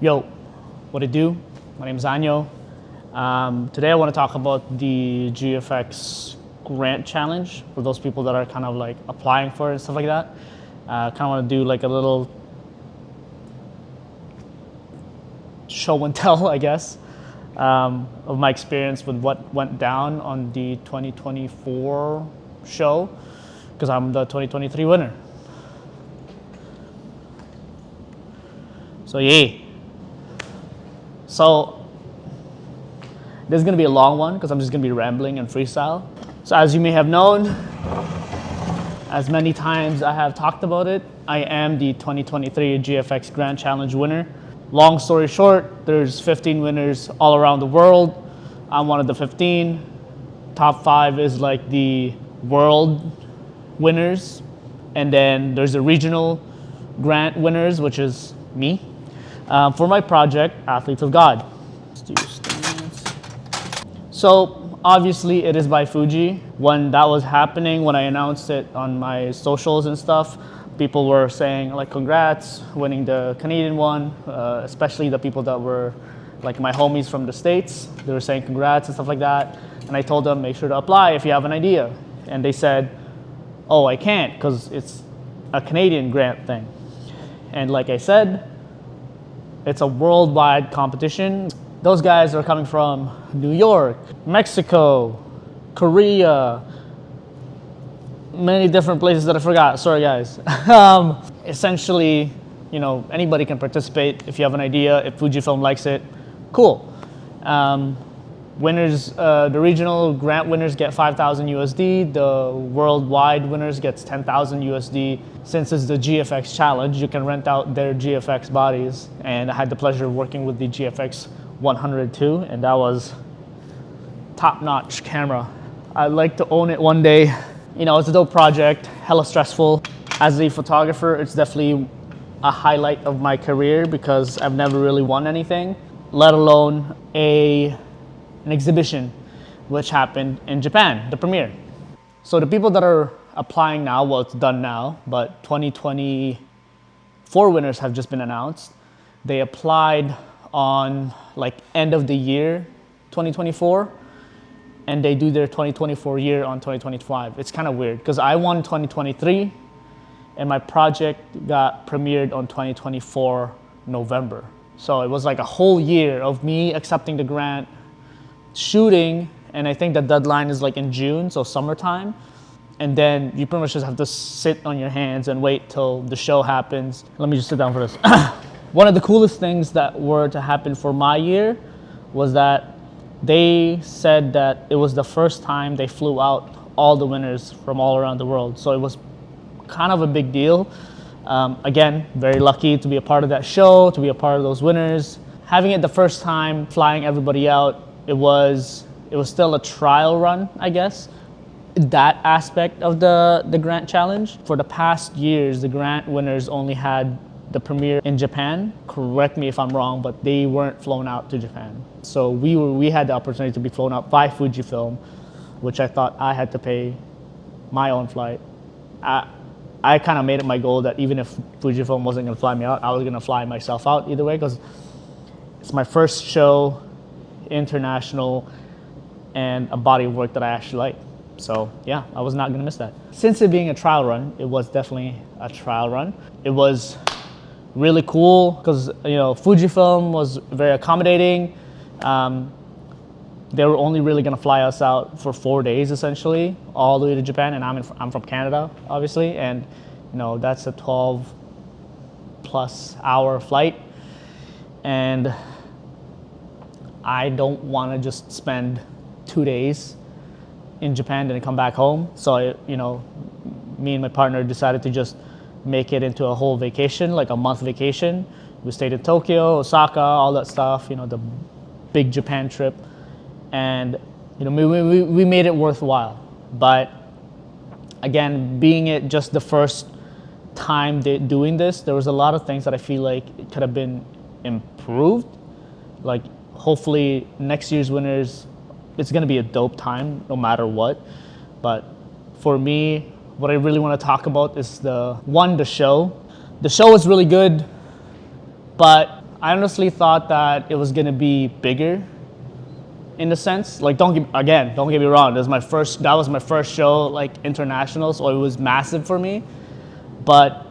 Yo, what it do? My name is Anyo. Today I want to talk about the GFX Grant challenge for those people that are kind of like applying for it and stuff like that. Kind of want to do like a little show and tell, I guess, of my experience with what went down on the 2024 show, because I'm the 2023 winner. So yay. So this is going to be a long one because I'm just going to be rambling and freestyle. So as you may have known, as many times I have talked about it, I am the 2023 GFX Grant Challenge winner. Long story short, there's 15 winners all around the world. I'm one of the 15. Top 5 is like the world winners. And then there's the regional grant winners, which is me. For my project, Athletes of God. So obviously it is by Fuji. When that was happening, when I announced it on my socials and stuff, people were saying like, congrats, winning the Canadian one, especially the people that were like my homies from the States. They were saying congrats and stuff like that. And I told them, make sure to apply if you have an idea. And they said, oh, I can't because it's a Canadian grant thing. And like I said, it's a worldwide competition. Those guys are coming from New York, Mexico, Korea, many different places that I forgot. Sorry, guys. Essentially, you know, anybody can participate if you have an idea, if Fujifilm likes it, cool. Winners, the regional grant winners get 5,000 USD. The worldwide winners gets 10,000 USD. Since it's the GFX challenge, you can rent out their GFX bodies. And I had the pleasure of working with the GFX 102, and that was top-notch camera. I'd like to own it one day. You know, it's a dope project, hella stressful. As a photographer, it's definitely a highlight of my career because I've never really won anything, let alone an exhibition, which happened in Japan, the premiere. So the people that are applying now, well, it's done now, but 2024 winners have just been announced. They applied on like end of the year 2024, and they do their 2024 year on 2025. It's kind of weird because I won 2023 and my project got premiered on 2024 November. So it was like a whole year of me accepting the grant, shooting, and I think the deadline is like in June, so summertime. And then you pretty much just have to sit on your hands and wait till the show happens. Let me just sit down for this. One of the coolest things that were to happen for my year was that they said that it was the first time they flew out all the winners from all around the world. So it was kind of a big deal. Again, very lucky to be a part of that show, to be a part of those winners. Having it the first time, flying everybody out, it was still a trial run, I guess. That aspect of the grant challenge. For the past years, the grant winners only had the premiere in Japan. Correct me if I'm wrong, but they weren't flown out to Japan. So we had the opportunity to be flown out by Fujifilm, which I thought I had to pay my own flight. I kind of made it my goal that even if Fujifilm wasn't gonna fly me out, I was gonna fly myself out either way, because it's my first show, international, and a body of work that I actually like. So yeah, I was not gonna miss that. Since it being a trial run, it was definitely a trial run. It was really cool because, you know, Fujifilm was very accommodating. They were only really gonna fly us out for 4 days essentially, all the way to Japan, and I'm from Canada, obviously, and you know that's a 12+ hour flight, and I don't want to just spend 2 days in Japan and come back home. So you know, me and my partner decided to just make it into a whole vacation, like a month vacation. We stayed in Tokyo, Osaka, all that stuff, you know, the big Japan trip. And you know, we made it worthwhile. But again, being it just the first time doing this, there was a lot of things that I feel like it could have been improved. Like hopefully next year's winners, it's gonna be a dope time no matter what. But for me, what I really want to talk about is the show. The show is really good, but I honestly thought that it was gonna be bigger in a sense. Like, don't get me wrong. That was my first show, like international, so it was massive for me. But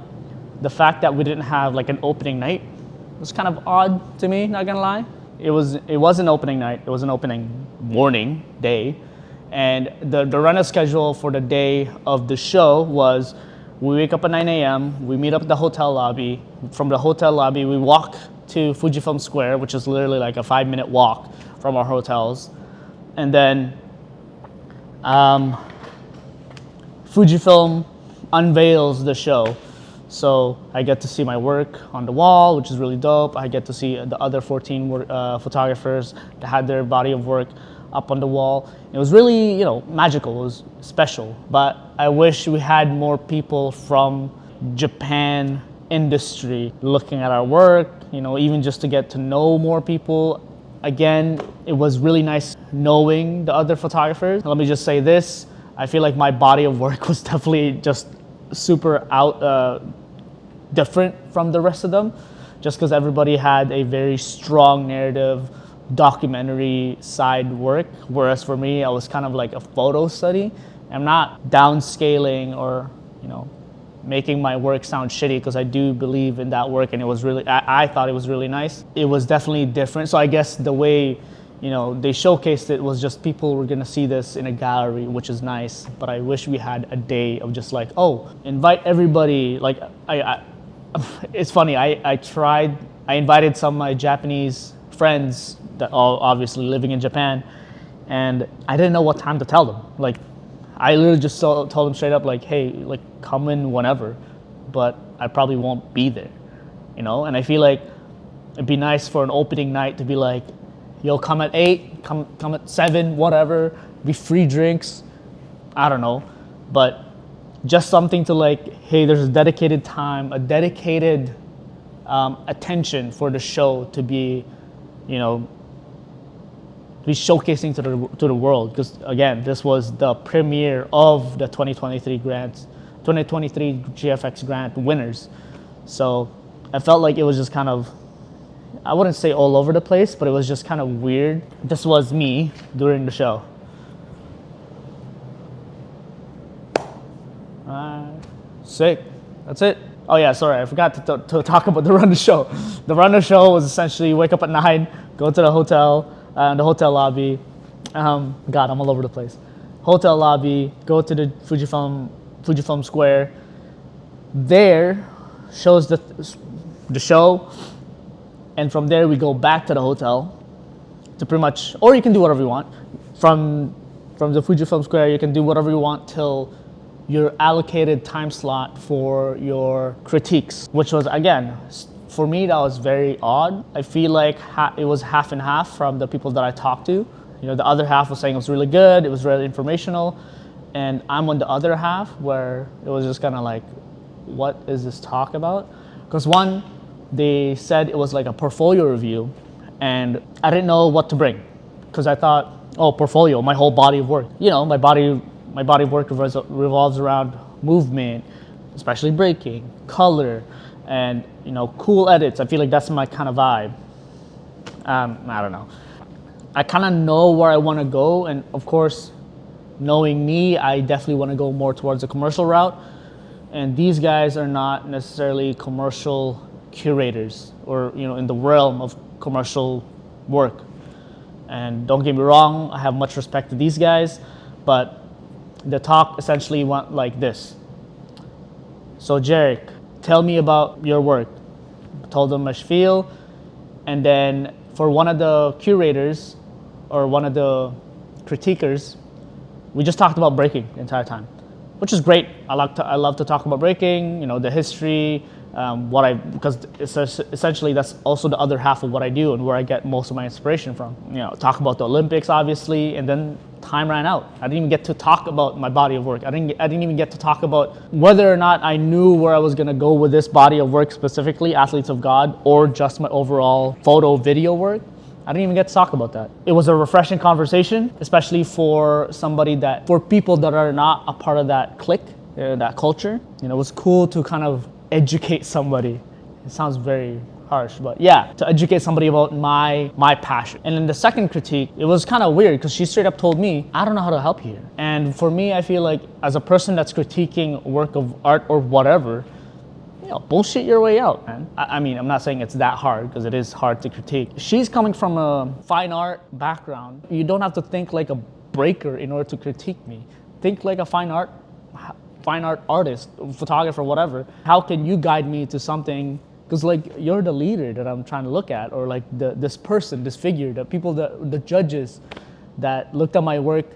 the fact that we didn't have like an opening night was kind of odd to me, not gonna lie. It was an opening night, it was an opening morning, day. And the runner schedule for the day of the show was we wake up at 9 a.m., we meet up at the hotel lobby. From the hotel lobby, we walk to Fujifilm Square, which is literally like a 5-minute walk from our hotels. And then Fujifilm unveils the show. So I get to see my work on the wall, which is really dope. I get to see the other 14 photographers that had their body of work up on the wall. It was really, magical. It was special. But I wish we had more people from Japan industry looking at our work, even just to get to know more people. Again, it was really nice knowing the other photographers. Let me just say this. I feel like my body of work was definitely just super different from the rest of them, just because everybody had a very strong narrative, documentary side work, whereas for me, I was kind of like a photo study. I'm not downscaling or, making my work sound shitty, because I do believe in that work, and it was really, I thought it was really nice. It was definitely different. So I guess the way, they showcased it was just people were gonna see this in a gallery, which is nice. But I wish we had a day of just like, invite everybody. Like, it's funny, I invited some of my Japanese friends that are obviously living in Japan, and I didn't know what time to tell them. Like, I literally just told them straight up, like, hey, like, come in whenever, but I probably won't be there, And I feel like it'd be nice for an opening night to be like, yo, come at 8, come at 7, whatever, be free drinks, I don't know. But just something to like, hey, there's a dedicated time, a dedicated attention for the show to be, be showcasing to the world. Because again, this was the premiere of the 2023 GFX Grant winners. So I felt like it was just kind of, I wouldn't say all over the place, but it was just kind of weird. This was me during the show. Sick. That's it. Oh yeah, sorry, I forgot to talk about the run the show. The run the show was essentially wake up at 9, go to the hotel, the hotel lobby. God, I'm all over the place. Hotel lobby, go to the Fujifilm Square. There shows the show, and from there we go back to the hotel to pretty much, or you can do whatever you want. From the Fujifilm Square, you can do whatever you want till your allocated time slot for your critiques, which was, again, for me, that was very odd. I feel like it was half and half from the people that I talked to. The other half was saying it was really good, it was really informational, and I'm on the other half where it was just kind of like, what is this talk about? Because one, they said it was like a portfolio review, and I didn't know what to bring, because I thought, portfolio, my whole body of work. My body of work revolves around movement, especially breaking, color, and cool edits. I feel like that's my kind of vibe. I don't know. I kind of know where I want to go, and of course, knowing me, I definitely want to go more towards the commercial route. And these guys are not necessarily commercial curators, or in the realm of commercial work. And don't get me wrong, I have much respect to these guys, but the talk essentially went like this. So Jarek, tell me about your work. I told them my spiel, and then for one of the curators or one of the critiquers, we just talked about breaking the entire time, which is great. I love to talk about breaking, the history, because essentially that's also the other half of what I do and where I get most of my inspiration from. Talk about the Olympics, obviously, and then time ran out. I didn't even get to talk about my body of work. I didn't even get to talk about whether or not I knew where I was gonna go with this body of work, specifically Athletes of God, or just my overall photo video work. I didn't even get to talk about that. It was a refreshing conversation, especially for people that are not a part of that clique, that culture. It was cool to kind of educate somebody. It sounds very harsh, but yeah, to educate somebody about my passion. And then the second critique, it was kind of weird because she straight up told me, I don't know how to help you here. And for me, I feel like as a person that's critiquing work of art or whatever, bullshit your way out, man. I mean, I'm not saying it's that hard because it is hard to critique. She's coming from a fine art background. You don't have to think like a breaker in order to critique me. Think like a fine art artist, photographer, whatever. How can you guide me to something? Because like you're the leader that I'm trying to look at, or like this person, this figure, the judges that looked at my work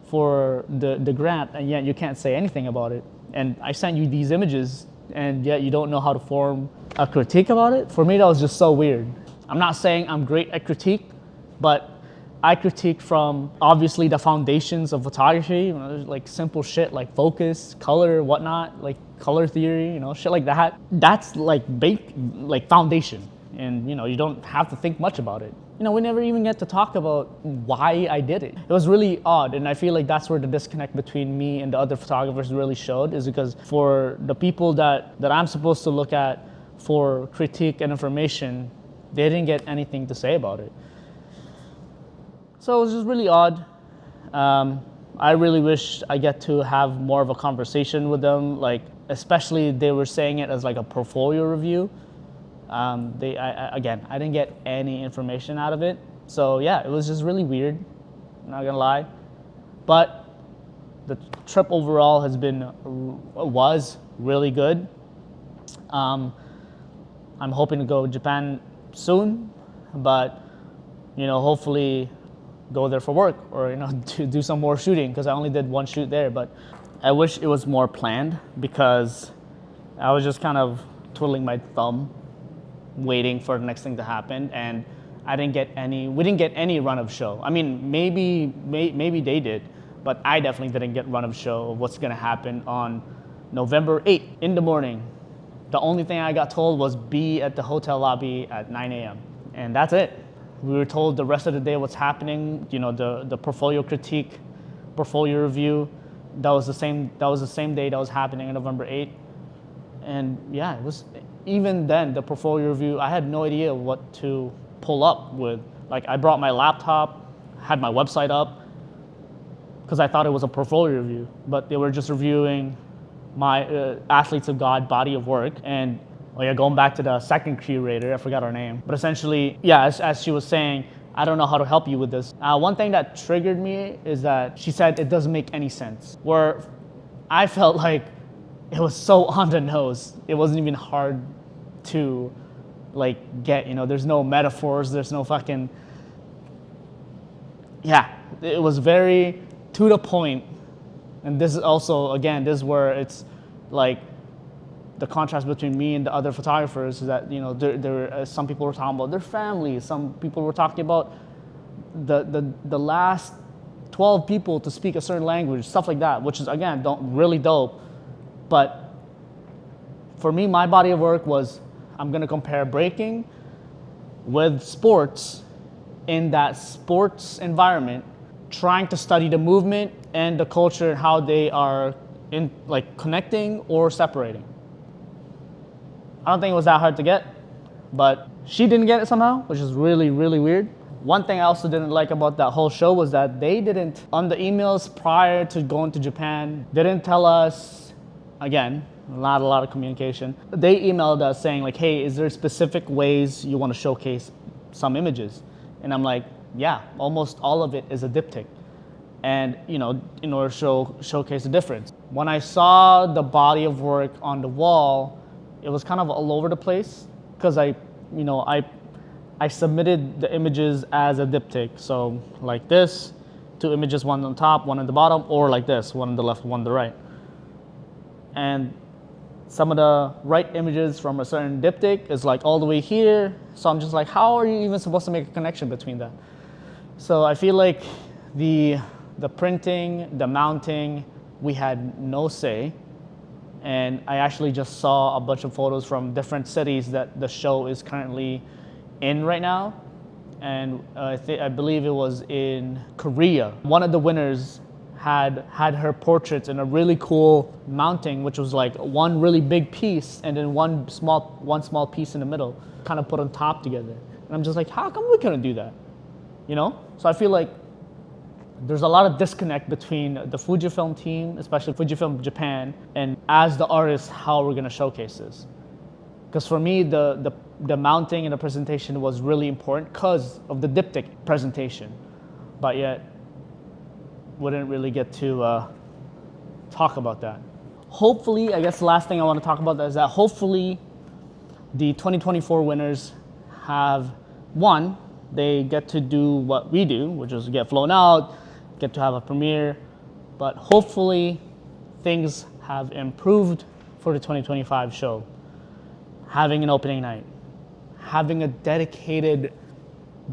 for the grant, and yet you can't say anything about it. And I sent you these images, and yet you don't know how to form a critique about it. For me, that was just so weird. I'm not saying I'm great at critique, but I critique from obviously the foundations of photography, like simple shit like focus, color, whatnot, like color theory, shit like that. That's like foundation, and you don't have to think much about it. We never even get to talk about why I did it. It was really odd, and I feel like that's where the disconnect between me and the other photographers really showed, is because for the people that I'm supposed to look at for critique and information, they didn't get anything to say about it. So it was just really odd. I really wish I get to have more of a conversation with them, like especially they were saying it as like a portfolio review. I didn't get any information out of it. So yeah, it was just really weird, not gonna lie. But the trip overall was really good. I'm hoping to go to Japan soon, but hopefully go there for work or to do some more shooting, because I only did one shoot there. But I wish it was more planned, because I was just kind of twiddling my thumb waiting for the next thing to happen, and we didn't get any run of show. I mean, maybe they did, but I definitely didn't get run of show of what's gonna happen on November 8th in the morning. The only thing I got told was be at the hotel lobby at 9 a.m. and that's it. We were told the rest of the day what's happening, the portfolio critique, portfolio review, that was the same day that was happening on November 8th. And yeah, it was, even then, the portfolio review, I had no idea what to pull up with. Like, I brought my laptop, had my website up, because I thought it was a portfolio review, but they were just reviewing my Athletes of God body of work. And going back to the second curator, I forgot her name. But essentially, yeah, as she was saying, I don't know how to help you with this. One thing that triggered me is that she said it doesn't make any sense. Where I felt like it was so on the nose. It wasn't even hard to get, there's no metaphors, there's no fucking, yeah, it was very to the point. And this is also, again, this is where it's like, the contrast between me and the other photographers is that there some people were talking about their families, some people were talking about the last 12 people to speak a certain language, stuff like that, which is again really dope. But for me, my body of work was, I'm gonna compare breaking with sports in that sports environment, trying to study the movement and the culture and how they are in connecting or separating. I don't think it was that hard to get, but she didn't get it somehow, which is really, really weird. One thing I also didn't like about that whole show was that they didn't, on the emails prior to going to Japan, they didn't tell us, again, not a lot of communication. They emailed us saying hey, is there specific ways you want to showcase some images? And I'm like, yeah, almost all of it is a diptych. And in order to showcase the difference. When I saw the body of work on the wall, it was kind of all over the place, because I submitted the images as a diptych. So like this, 2 images, one on top, one on the bottom, or like this, one on the left, one on the right. And some of the right images from a certain diptych is all the way here. So I'm just like, how are you even supposed to make a connection between that? So I feel like the printing, the mounting, we had no say. And I actually just saw a bunch of photos from different cities that the show is currently in right now. And I believe it was in Korea. One of the winners had her portraits in a really cool mounting, which was like one really big piece and then one small piece in the middle, kind of put on top together. And I'm just like, how come we couldn't do that? You know? So I feel like there's a lot of disconnect between the Fujifilm team, especially Fujifilm Japan, and as the artist, how we're gonna showcase this. Because for me, the mounting and the presentation was really important because of the diptych presentation, but yet wouldn't really get to talk about that. Hopefully, I guess the last thing I want to talk about is that hopefully the 2024 winners have, one, they get to do what we do, which is get flown out, get to have a premiere, but hopefully things have improved for the 2025 show. Having an opening night, having a dedicated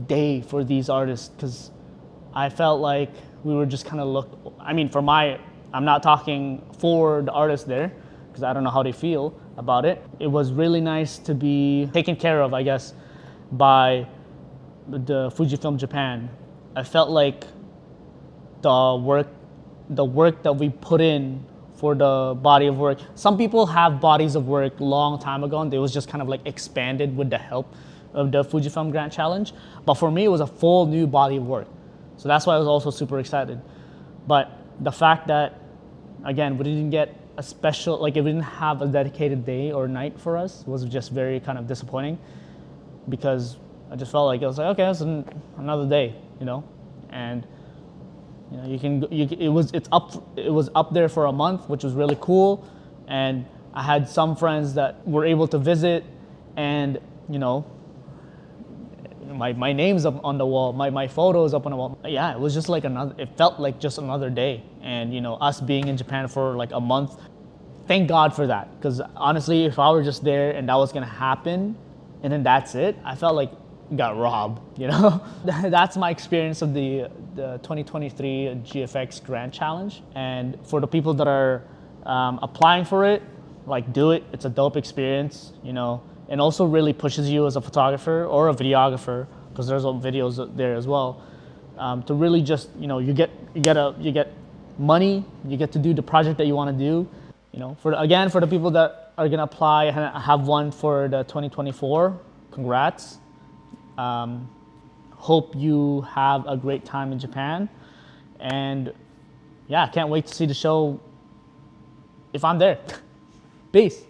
day for these artists, because I felt like we were just kind of I'm not talking for the artists there, because I don't know how they feel about it. It was really nice to be taken care of, I guess, by the Fujifilm Japan. I felt like the work that we put in for the body of work. Some people have bodies of work long time ago and it was just kind of like expanded with the help of the Fujifilm Grant Challenge. But for me, it was a full new body of work. So that's why I was also super excited. But the fact that, again, we didn't get a special, like, if we didn't have a dedicated day or night for us, was just very kind of disappointing, because I just felt like I was like, okay, it's another day, you know, and you know, it was up there for a month, which was really cool, and I had some friends that were able to visit, and you know, my name's up on the wall, my photos up on the wall. Yeah, it was just like it felt like just another day, and you know, us being in Japan for like a month, thank God for that, because honestly, if I were just there and that was gonna happen, and then that's it, I felt like got robbed, you know? That's my experience of the 2023 GFX Grant Challenge. And for the people that are applying for it, like, do it. It's a dope experience, you know, and also really pushes you as a photographer or a videographer, because there's videos there as well, to really just, you know, you get money, you get to do the project that you want to do, you know. For the people that are gonna apply and have one for the 2024, congrats. Hope you have a great time in Japan, and yeah, I can't wait to see the show if I'm there. Peace.